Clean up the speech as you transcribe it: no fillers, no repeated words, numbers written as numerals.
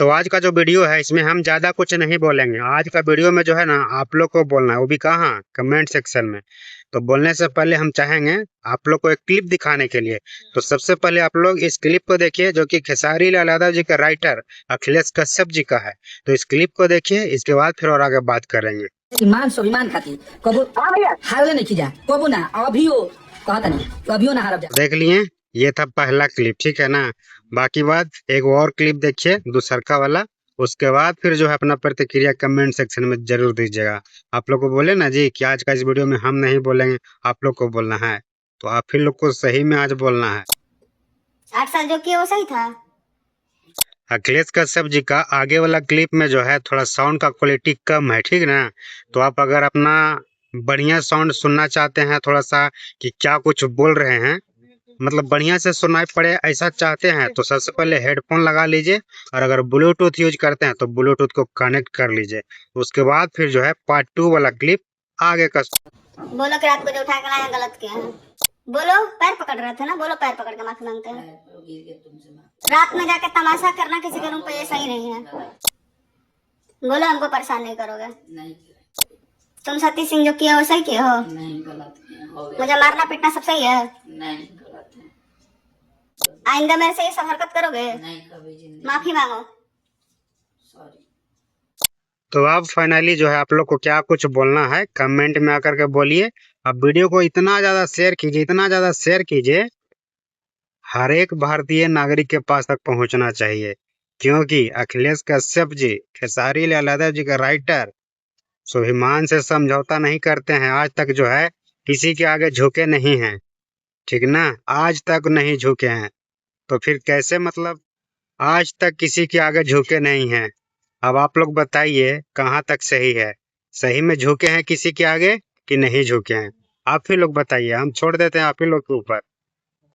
तो आज का जो वीडियो है इसमें हम ज्यादा कुछ नहीं बोलेंगे। आज का वीडियो में जो है ना आप लोग को बोलना है, वो भी कहाँ, कमेंट सेक्शन में। तो बोलने से पहले हम चाहेंगे आप लोग को एक क्लिप दिखाने के लिए। तो सबसे पहले आप लोग इस क्लिप को देखिए जो कि खेसारी लाल यादव जी का राइटर अखिलेश कश्यप जी का है। तो इस क्लिप को देखिए, इसके बाद फिर और आगे बात करेंगे। ईमान स्वाभिमान खातिर कबो हारले नहीं खिजा कबो ना अभियो कहता नहीं अभियो ना हारब जा। देख लिए, ये था पहला क्लिप, ठीक है ना। बाकी बात एक और क्लिप देखिए दूसरका वाला, उसके बाद फिर जो है अपना प्रतिक्रिया कमेंट सेक्शन में जरूर दीजिएगा। आप लोग को बोले ना जी कि आज का इस वीडियो में हम नहीं बोलेंगे, आप लोग को बोलना है, तो आप फिर लोग को सही में आज बोलना है। 8 साल जो किया वो सही था। अखिलेश कश्यप जी का आगे वाला क्लिप में जो है थोड़ा साउंड का क्वालिटी कम है, ठीक ना। तो आप अगर अपना बढ़िया साउंड सुनना चाहते हैं, थोड़ा सा कि क्या कुछ बोल रहे हैं, मतलब बढ़िया से सुनाई पड़े ऐसा चाहते हैं, तो सबसे पहले हेडफोन लगा लीजिए। और अगर ब्लूटूथ यूज करते हैं तो ब्लूटूथ को कनेक्ट कर लीजिए। उसके बाद फिर जो है पार्ट 2 वाला क्लिप आगे का। बोलो कि रात को जो उठा कर लाए गलत किया है। बोलो पैर पकड़ रहे थे ना, बोलो पैर पकड़ के माफी मांगते हैं। रात में जाके तमाशा करना किसी के रूम पे ये सही नहीं है। बोलो हमको परेशान नहीं करोगे। नहीं तुम सती सिंह जो किया वो सही किए हो। नहीं गलत है, मुझे मारना पीटना सब सही है। नहीं गलत है, आइंदा मेरे से ये सब हरकत करोगे, नहीं कभी जिंदगी माफी मांगो। सॉरी। तो अब फाइनली जो है आप लोग को क्या कुछ बोलना है कमेंट में आकर के बोलिए। अब वीडियो को इतना ज्यादा शेयर कीजिए, इतना ज्यादा शेयर कीजिए, हर एक भारतीय नागरिक के पास तक पहुंचना चाहिए। क्योंकि अखिलेश कश्यप जी खेसारी लाल यादव जी का राइटर स्वाभिमान से समझौता नहीं करते हैं। आज तक जो है किसी के आगे झुके नहीं हैं, ठीक ना, आज तक नहीं झुके हैं। तो फिर कैसे, मतलब आज तक किसी के आगे झुके नहीं हैं। अब आप लोग बताइए कहाँ तक सही है, सही में झुके हैं किसी के आगे कि नहीं झुके हैं। आप ही लोग बताइए, हम छोड़ देते हैं आप ही लोग के ऊपर।